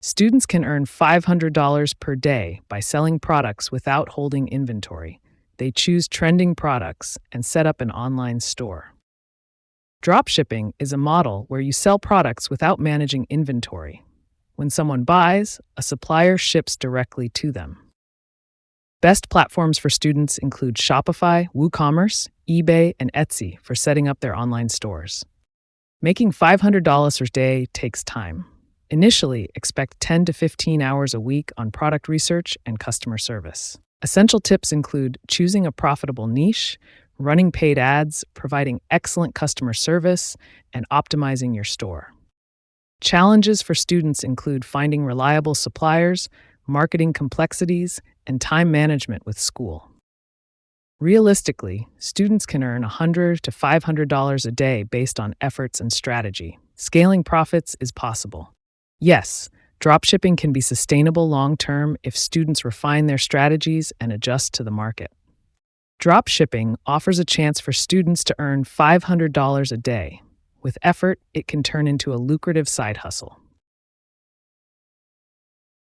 Students can earn $500 per day by selling products without holding inventory. They choose trending products and set up an online store. Dropshipping is a model where you sell products without managing inventory. When someone buys, a supplier ships directly to them. Best platforms for students include Shopify, WooCommerce, eBay, and Etsy for setting up their online stores. Making $500 a day takes time. Initially, expect 10 to 15 hours a week on product research and customer service. Essential tips include choosing a profitable niche, running paid ads, providing excellent customer service, and optimizing your store. Challenges for students include finding reliable suppliers, marketing complexities, and time management with school. Realistically, students can earn $100 to $500 a day based on efforts and strategy. Scaling profits is possible. Yes, dropshipping can be sustainable long-term if students refine their strategies and adjust to the market. Dropshipping offers a chance for students to earn $500 a day. With effort, it can turn into a lucrative side hustle.